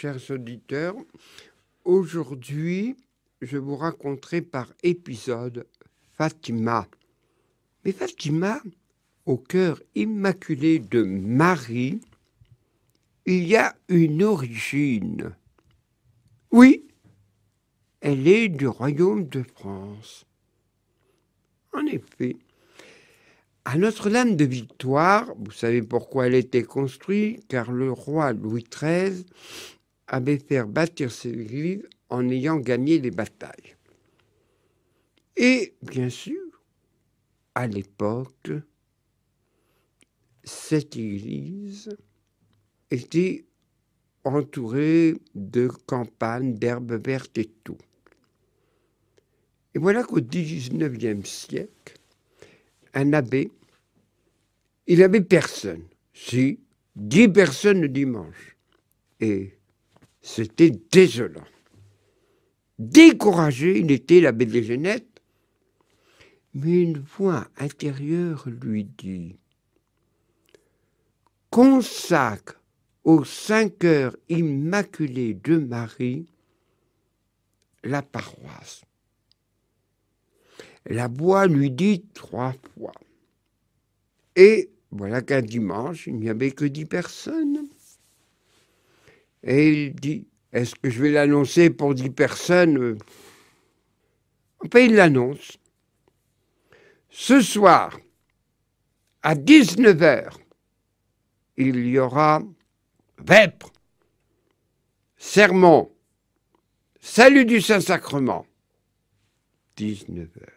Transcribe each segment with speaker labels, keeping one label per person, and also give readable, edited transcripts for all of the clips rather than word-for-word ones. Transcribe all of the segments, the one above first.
Speaker 1: chers auditeurs. Aujourd'hui, je vous raconterai par épisode Fatima. Mais Fatima, au cœur immaculé de Marie, il y a une origine. Oui, elle est du royaume de France. En effet, à Notre-Dame de Victoire, vous savez pourquoi elle était construite, car le roi Louis XIII avait fait bâtir cette église en ayant gagné les batailles. Et bien sûr, à l'époque, cette église était entourée de campagnes, d'herbes vertes et tout. Et voilà qu'au XIXe siècle, un abbé, il n'avait personne. Si, 10 personnes le dimanche. Et c'était désolant. Découragé, il était l'abbé des Genettes, mais une voix intérieure lui dit « Consacre aux 5 heures immaculées de Marie la paroisse. » La voix lui dit 3 fois. Et voilà qu'un dimanche, il n'y avait que 10 personnes. Et il dit, est-ce que je vais l'annoncer pour 10 personnes? Enfin, il l'annonce. Ce soir, à 19h, il y aura vêpres, sermon, salut du Saint-Sacrement. 19h.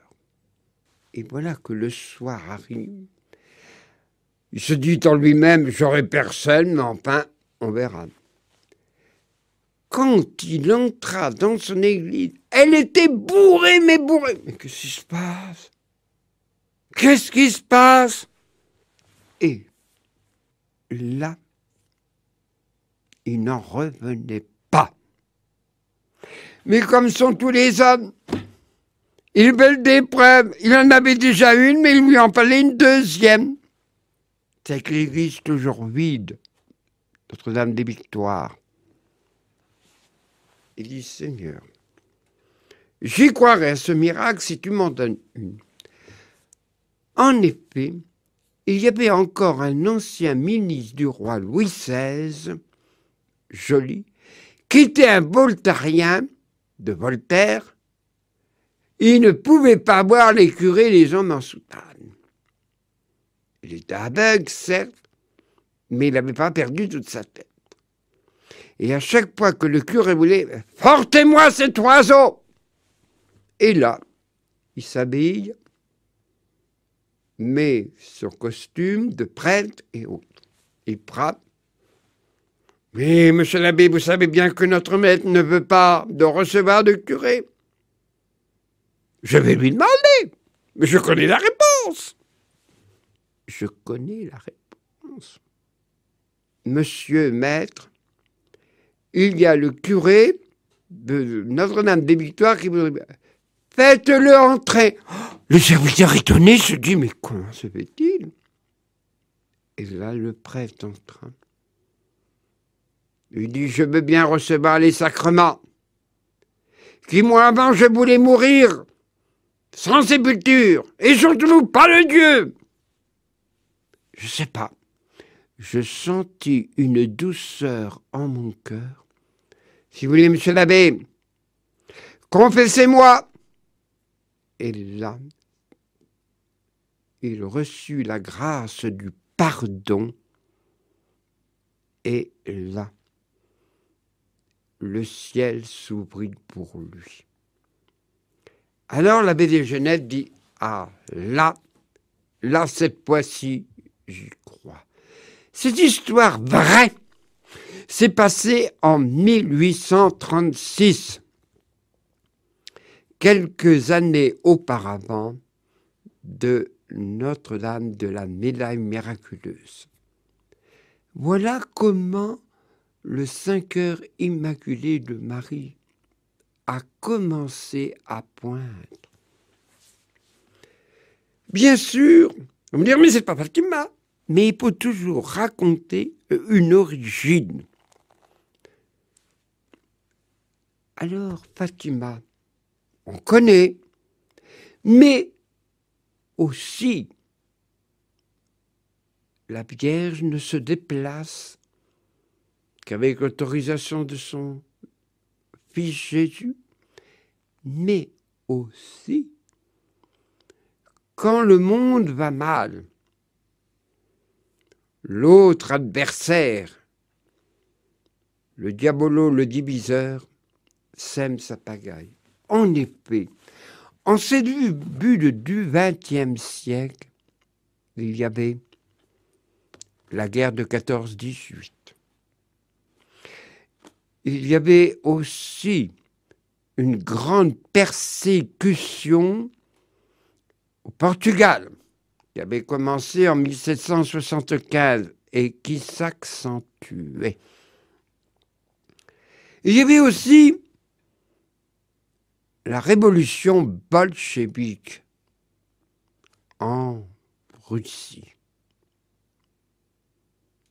Speaker 1: Et voilà que le soir arrive. Il se dit en lui-même, j'aurai personne, mais enfin, on verra. Quand il entra dans son église, elle était bourrée, mais bourrée. Mais qu'est-ce qui se passe? Qu'est-ce qui se passe? Et là, il n'en revenait pas. Mais comme sont tous les hommes, ils veulent des preuves. Il en avait déjà une, mais il lui en fallait une deuxième. C'est que l'église toujours vide, Notre-Dame des Victoires. Il dit, Seigneur, j'y croirai à ce miracle si tu m'en donnes une. En effet, il y avait encore un ancien ministre du roi Louis XVI, joli, qui était un voltairien de Voltaire. Il ne pouvait pas voir les curés, les hommes en soutane. Il était aveugle, certes, mais il n'avait pas perdu toute sa tête. Et à chaque fois que le curé voulait « Portez-moi cet oiseau !» Et là, il s'habille, met son costume de prêtre et autres. Il frappe. « Mais, monsieur l'abbé, vous savez bien que notre maître ne veut pas de recevoir de curé. » Je vais lui demander, mais je connais la réponse. Je connais la réponse. Monsieur maître, il y a le curé de Notre-Dame des Victoires qui voudrait... Faites-le entrer. Le serviteur étonné se dit, mais comment se fait-il? Et là, le prêtre entra. Il dit, je veux bien recevoir les sacrements. Qui, moi, avant, je voulais mourir sans sépulture, et surtout pas le Dieu. Je ne sais pas. Je sentis une douceur en mon cœur. Si vous voulez, monsieur l'abbé, confessez-moi. Et là, il reçut la grâce du pardon. Et là, le ciel s'ouvrit pour lui. Alors l'abbé des Genettes dit, ah là, cette fois-ci, j'y crois. Cette histoire vraie s'est passée en 1836, quelques années auparavant de Notre-Dame de la Médaille miraculeuse. Voilà comment le 5 heures immaculé de Marie a commencé à poindre. Bien sûr, on va me dire, mais c'est pas Fatima. Mais il faut toujours raconter une origine. Alors Fatima, on connaît, mais aussi la Vierge ne se déplace qu'avec l'autorisation de son Fils Jésus, mais aussi quand le monde va mal, l'autre adversaire, le diabolo, le diviseur, sème sa pagaille. En effet, en ce début du XXe siècle, il y avait la guerre de 14-18. Il y avait aussi une grande persécution au Portugal, qui avait commencé en 1775 et qui s'accentuait. Il y avait aussi la révolution bolchevique en Russie.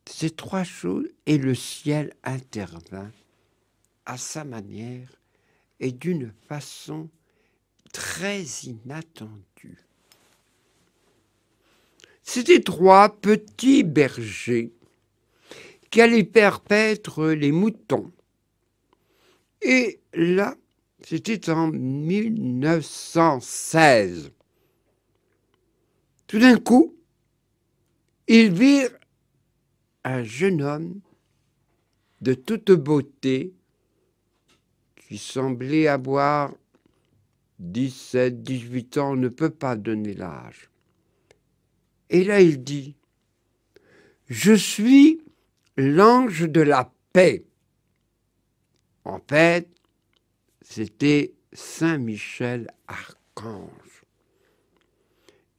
Speaker 1: Ces trois choses, et le ciel intervint à sa manière et d'une façon très inattendue. C'étaient trois petits bergers qui allaient faire paître les moutons. Et là, c'était en 1916. Tout d'un coup, ils virent un jeune homme de toute beauté qui semblait avoir 17, 18 ans, on ne peut pas donner l'âge. Et là, il dit, « Je suis l'ange de la paix. » En fait, c'était Saint Michel Archange.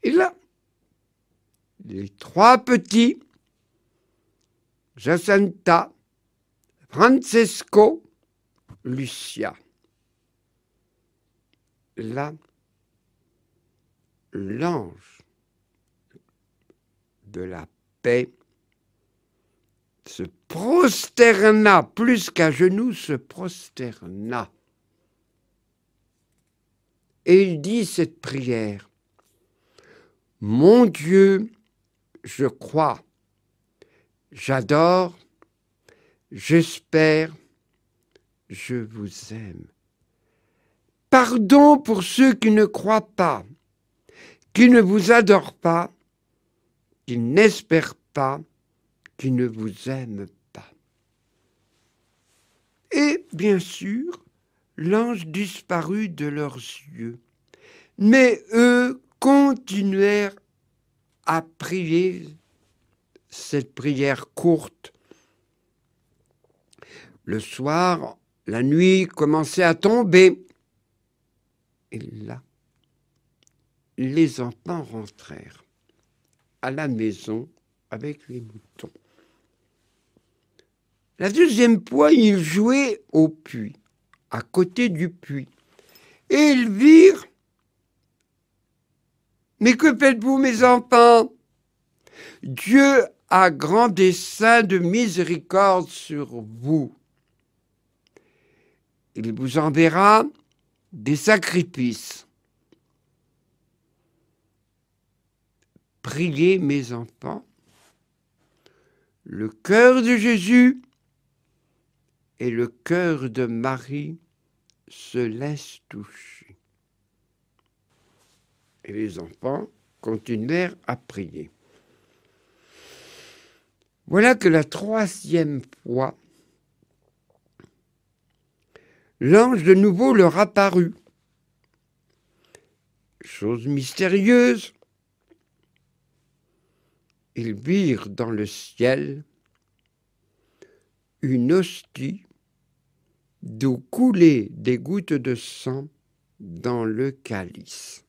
Speaker 1: Et là, les trois petits, Jacinta, Francesco, Lucia. Là, l'ange de la paix se prosterna, plus qu'à genoux, se prosterna. Et il dit cette prière, « Mon Dieu, je crois, j'adore, j'espère, je vous aime. Pardon pour ceux qui ne croient pas, qui ne vous adorent pas, qui n'espèrent pas, qui ne vous aiment pas. » Et bien sûr, l'ange disparut de leurs yeux. Mais eux continuèrent à prier cette prière courte. Le soir, la nuit commençait à tomber. Et là, les enfants rentrèrent à la maison avec les moutons. La deuxième fois, ils jouaient au puits, à côté du puits. Et ils virent, « Mais que faites-vous, mes enfants? Dieu a grand dessein de miséricorde sur vous. Il vous enverra des sacrifices. Priez, mes enfants, le cœur de Jésus et le cœur de Marie se laissent toucher. » Et les enfants continuèrent à prier. Voilà que la troisième fois, l'ange de nouveau leur apparut. Chose mystérieuse, ils virent dans le ciel une hostie d'où coulaient des gouttes de sang dans le calice.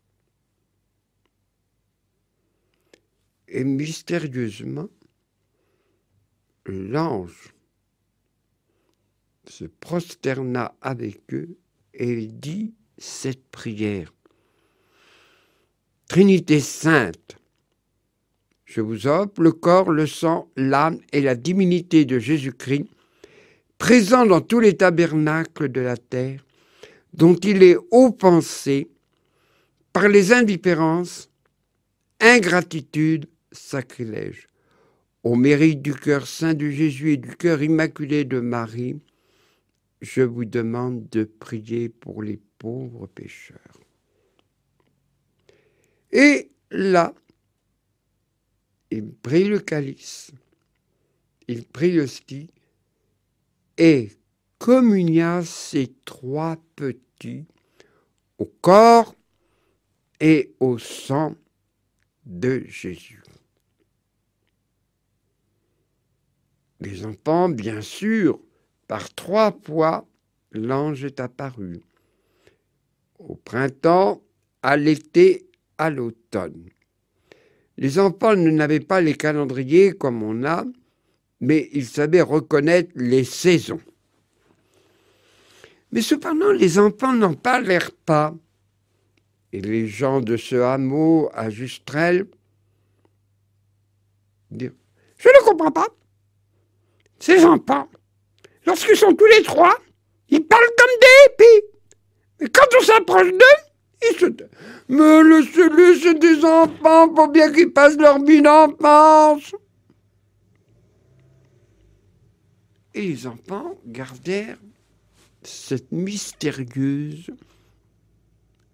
Speaker 1: Et mystérieusement, l'ange se prosterna avec eux et dit cette prière. « Trinité sainte, je vous offre le corps, le sang, l'âme et la divinité de Jésus-Christ, présent dans tous les tabernacles de la terre, dont il est offensé par les indifférences, ingratitude, sacrilège. Au mérite du cœur saint de Jésus et du cœur immaculé de Marie, je vous demande de prier pour les pauvres pécheurs. Et là, il prie le calice, il prie l'hostie et communia ces trois petits au corps et au sang de Jésus. Les enfants, bien sûr, par 3 fois, l'ange est apparu. Au printemps, à l'été, à l'automne. Les enfants n'avaient pas les calendriers comme on a, mais ils savaient reconnaître les saisons. Mais cependant, les enfants n'en parlèrent pas. Et les gens de ce hameau à Justrel dirent « Je ne comprends pas. Ces enfants, lorsqu'ils sont tous les trois, ils parlent comme des épis. Mais quand on s'approche d'eux, ils se disent « Mais laissez-les, c'est des enfants, faut bien qu'ils passent leur vie d'enfance. » Et les enfants gardèrent cette mystérieuse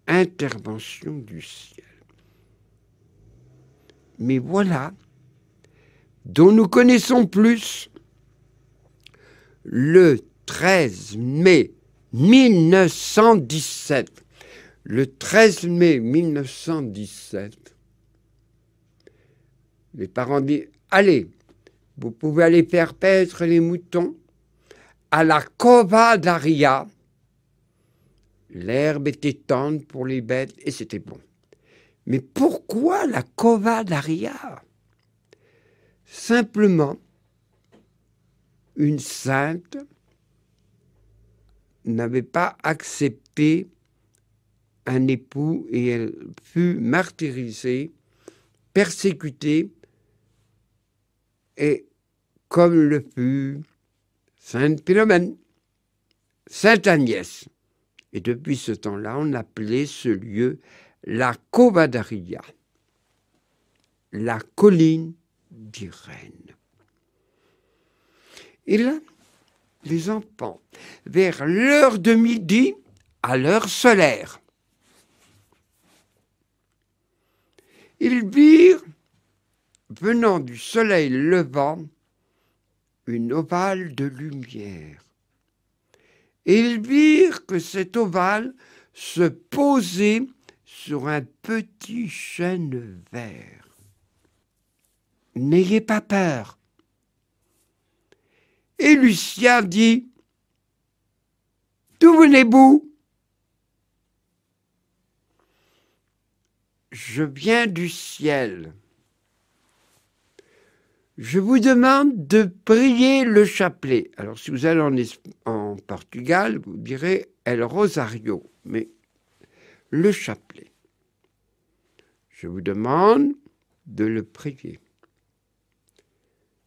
Speaker 1: intervention du ciel. Mais voilà, dont nous connaissons plus, le 13 mai 1917. Le 13 mai 1917, les parents disent « Allez, vous pouvez aller faire paître les moutons à la Cova d'Aria. » L'herbe était tendre pour les bêtes et c'était bon. Mais pourquoi la Cova d'Aria? Simplement, une sainte n'avait pas accepté un époux et elle fut martyrisée, persécutée, et comme le fut Sainte Philomène, Sainte Agnès. Et depuis ce temps-là, on appelait ce lieu la Cova d'Aria, la colline d'Irène. Et là, les enfants, vers l'heure de midi, à l'heure solaire, ils virent, venant du soleil levant, une ovale de lumière. Et ils virent que cet ovale se posait sur un petit chêne vert. « N'ayez pas peur. » Et Lucia dit « D'où venez-vous » ? « Je viens du ciel. Je vous demande de prier le chapelet. » Alors, si vous allez en Portugal, vous direz « El Rosario », mais le chapelet. Je vous demande de le prier.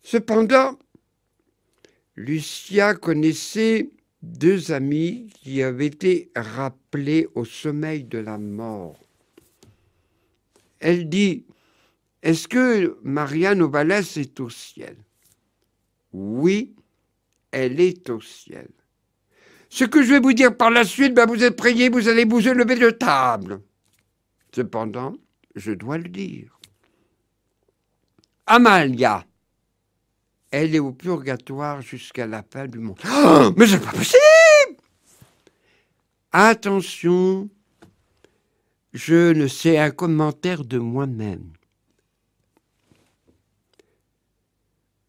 Speaker 1: Cependant, Lucia connaissait 2 amis qui avaient été rappelés au sommeil de la mort. Elle dit « Est-ce que Maria Novales est au ciel ?» Oui, elle est au ciel. Ce que je vais vous dire par la suite, vous êtes priés, vous allez vous lever de table. Cependant, je dois le dire. Amalia, elle est au purgatoire jusqu'à la fin du monde. Oh, mais c'est pas possible! Attention, je ne sais un commentaire de moi-même.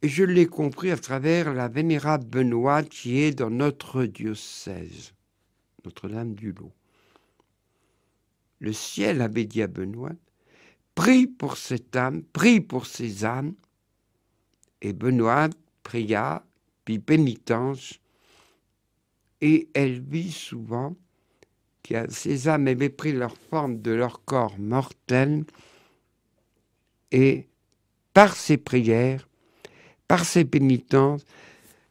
Speaker 1: Et je l'ai compris à travers la vénérable Benoît qui est dans notre diocèse, Notre-Dame du Lot. Le ciel avait dit à Benoît, prie pour cette âme, prie pour ces âmes. Et Benoît pria, puis pénitence, et elle vit souvent que ces âmes avaient pris leur forme de leur corps mortel, et par ses prières, par ses pénitences,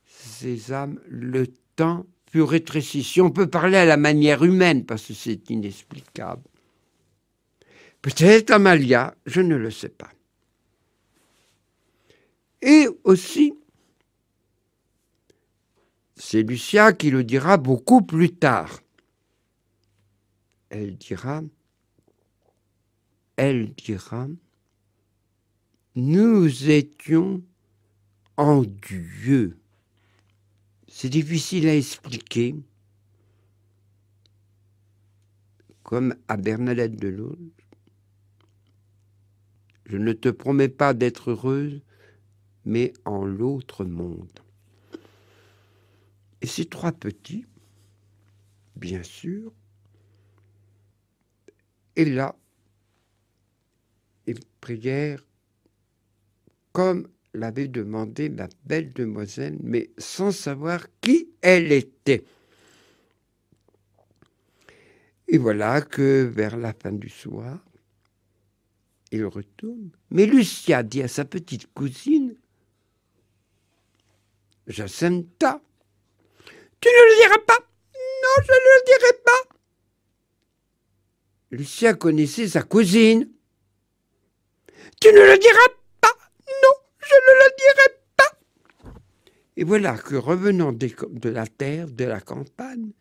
Speaker 1: ces âmes, le temps plus rétréci. Si on peut parler à la manière humaine, parce que c'est inexplicable. Peut-être Amalia, je ne le sais pas. Et aussi, c'est Lucia qui le dira beaucoup plus tard. Elle dira, nous étions en Dieu. C'est difficile à expliquer, comme à Bernadette de Lourdes. Je ne te promets pas d'être heureuse, mais en l'autre monde. Et ces trois petits, bien sûr, et là, ils prièrent comme l'avait demandé la belle demoiselle, mais sans savoir qui elle était. Et voilà que vers la fin du soir, il retourne. Mais Lucia dit à sa petite cousine, Jacinta, tu ne le diras pas. Non, je ne le dirai pas. Lucia connaissait sa cousine. Tu ne le diras pas. Non, je ne le dirai pas. Et voilà que revenant de la terre, de la campagne,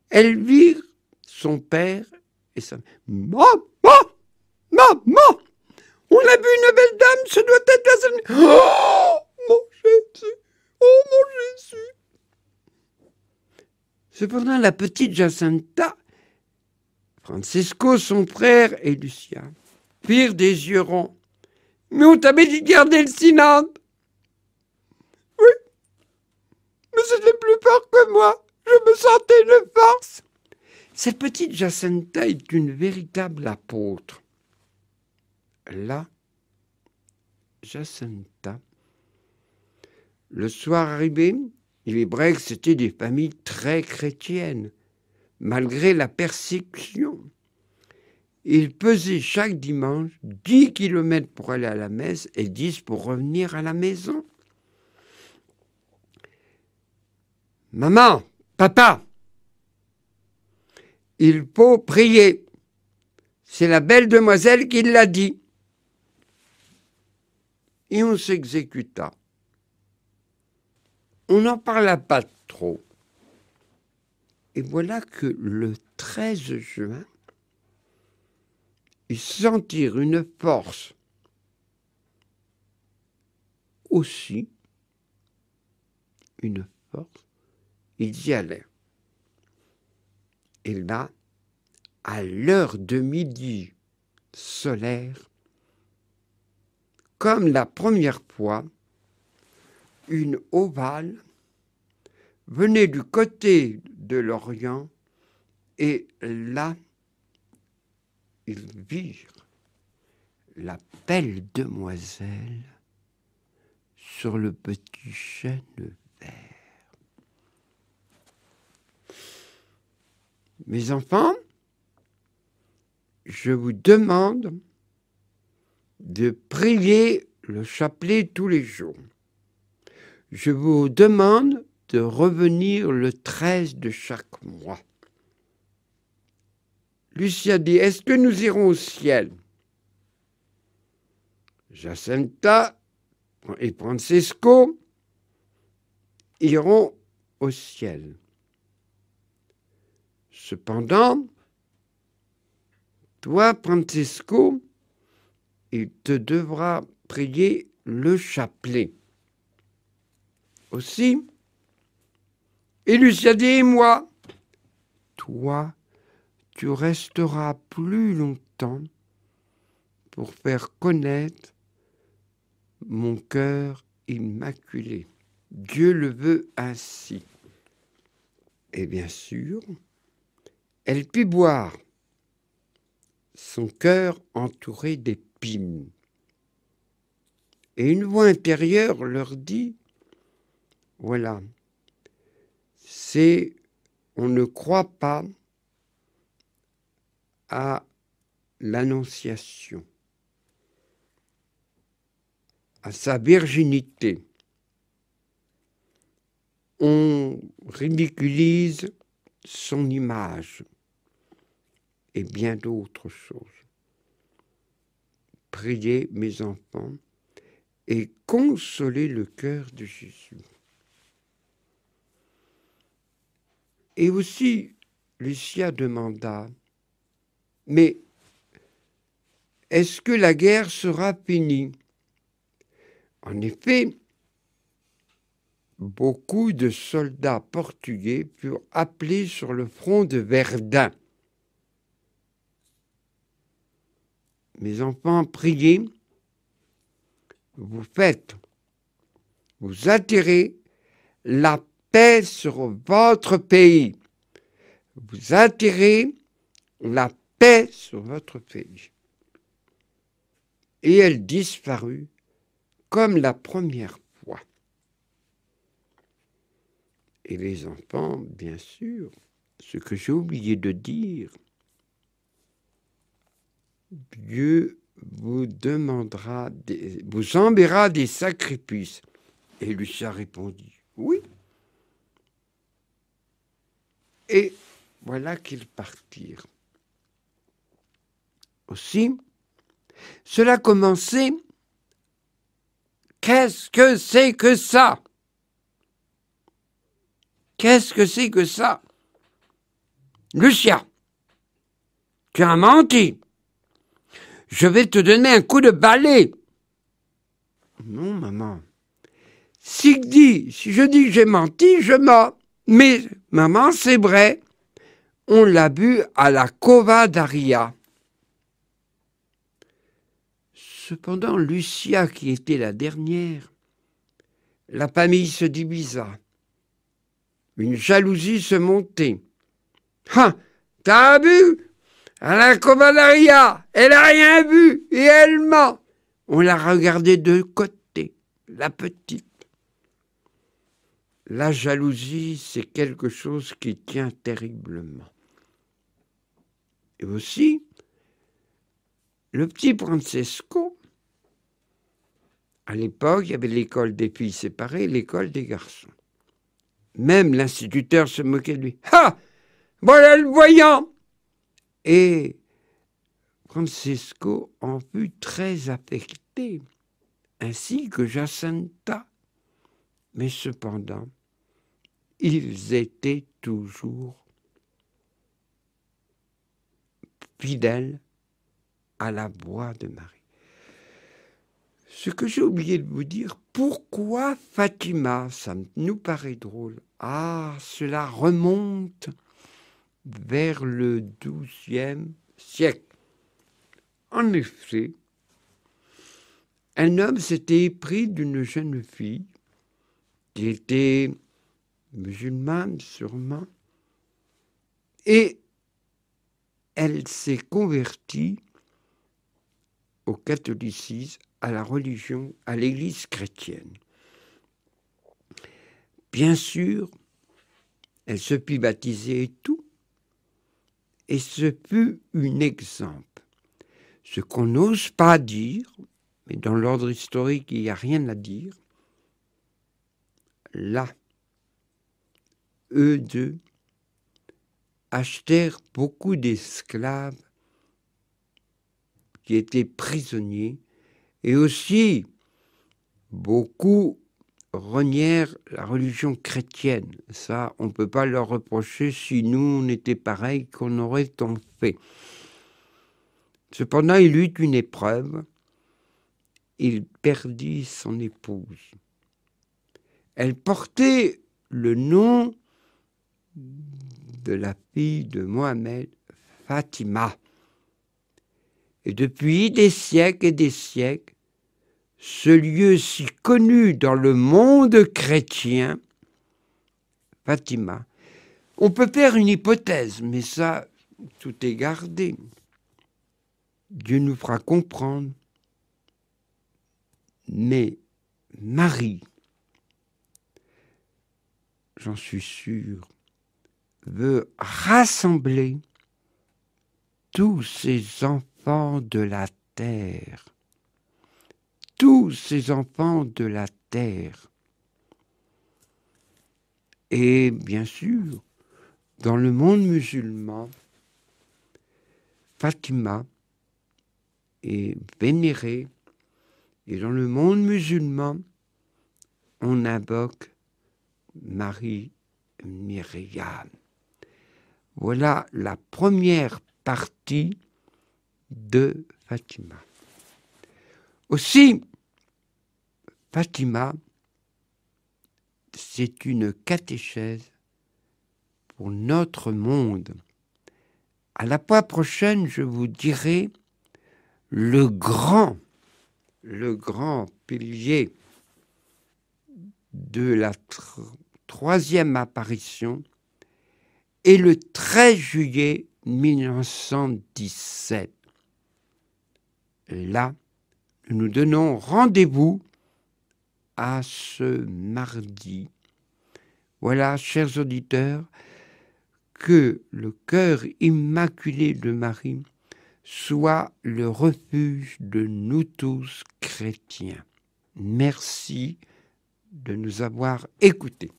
Speaker 1: elle vit son père et sa mère. Maman, on a vu une belle dame, ce doit être la seule. Oh, mon Jésus, oh mon Jésus. Cependant, la petite Jacinta, Francesco, son frère et Lucia firent des yeux ronds. Mais on t'avait dit de garder le silence. Oui, mais c'était plus fort que moi. Je me sentais une force. Cette petite Jacinta est une véritable apôtre. Là, Jacinta, le soir arrivé, il est vrai que c'était des familles très chrétiennes, malgré la persécution. Il pesait chaque dimanche 10 kilomètres pour aller à la messe et 10 pour revenir à la maison. Maman, papa, il faut prier. C'est la belle demoiselle qui l'a dit. Et on s'exécuta. On n'en parla pas trop. Et voilà que le 13 juin, ils sentirent une force aussi, une force, ils y allèrent. Et là, à l'heure de midi solaire, comme la première fois, une ovale venait du côté de l'Orient et là, ils virent la belle demoiselle sur le petit chêne vert. Mes enfants, je vous demande de prier le chapelet tous les jours. Je vous demande de revenir le 13 de chaque mois. Lucia dit, est-ce que nous irons au ciel? Jacinta et Francesco iront au ciel. Cependant, toi, Francesco, il te devra prier le chapelet. Aussi, et Lucia dit, et moi, toi, tu resteras plus longtemps pour faire connaître mon cœur immaculé. Dieu le veut ainsi. Et bien sûr, elle put boire, son cœur entouré d'épines. Et une voix intérieure leur dit, voilà, on ne croit pas à l'Annonciation, à sa virginité. on ridiculise son image et bien d'autres choses. Priez, mes enfants, et consolez le cœur de Jésus. Et aussi, Lucia demanda, mais est-ce que la guerre sera finie? En effet, beaucoup de soldats portugais furent appelés sur le front de Verdun. Mes enfants, priez, vous attirez la paix sur votre pays. Vous attirez la paix sur votre pays. Et elle disparut comme la première fois. Et les enfants, bien sûr, ce que j'ai oublié de dire, Dieu vous vous enverra des sacrifices. Et Lucia répondit, oui. Et voilà qu'ils partirent. Aussi, cela commençait. Qu'est-ce que c'est que ça? Qu'est-ce que c'est que ça? Lucia, tu as menti. Je vais te donner un coup de balai. Non, maman. Si je dis que j'ai menti, je mens. Mais, maman, c'est vrai. On l'a bu à la Cova d'Aria. Cependant, Lucia, qui était la dernière, la famille se divisa. Une jalousie se montait. « Ah, t'as bu à la Cova d'Aria. Elle n'a rien bu et elle ment. » On la regardait de côté, la petite. La jalousie, c'est quelque chose qui tient terriblement. Et aussi, le petit Francesco, à l'époque, il y avait l'école des filles séparées et l'école des garçons. Même l'instituteur se moquait de lui. « Ah, voilà le voyant !» Et Francesco en fut très affecté, ainsi que Jacinta. Mais cependant, ils étaient toujours fidèles à la voix de Marie. Ce que j'ai oublié de vous dire, pourquoi Fatima? Ça nous paraît drôle. Ah, cela remonte vers le XIIe siècle. En effet, un homme s'était épris d'une jeune fille qui était musulmane sûrement, et elle s'est convertie au catholicisme, à la religion, à l'église chrétienne. Bien sûr, elle se fit baptiser et tout, et ce fut un exemple. Ce qu'on n'ose pas dire, mais dans l'ordre historique, il n'y a rien à dire, là, eux deux achetèrent beaucoup d'esclaves qui étaient prisonniers, et aussi beaucoup renièrent la religion chrétienne. Ça, on ne peut pas leur reprocher. Si nous, on était pareil, qu'on aurait-on fait? Cependant, il eut une épreuve. Il perdit son épouse. Elle portait le nom de la fille de Mohammed, Fatima. Et depuis des siècles et des siècles, ce lieu si connu dans le monde chrétien, Fatima, on peut faire une hypothèse, mais ça, tout est gardé. Dieu nous fera comprendre. Mais Marie, j'en suis sûr, veut rassembler tous ces enfants de la terre. Tous ces enfants de la terre. Et bien sûr, dans le monde musulman, Fatima est vénérée. Et dans le monde musulman, on invoque Marie Myriam. Voilà la première partie de Fatima. Aussi, Fatima, c'est une catéchèse pour notre monde. À la fois prochaine, je vous dirai le grand pilier de la troisième apparition est le 13 juillet 1917. Là, nous donnons rendez-vous à ce mardi. Voilà, chers auditeurs, que le cœur immaculé de Marie soit le refuge de nous tous chrétiens. Merci de nous avoir écoutés.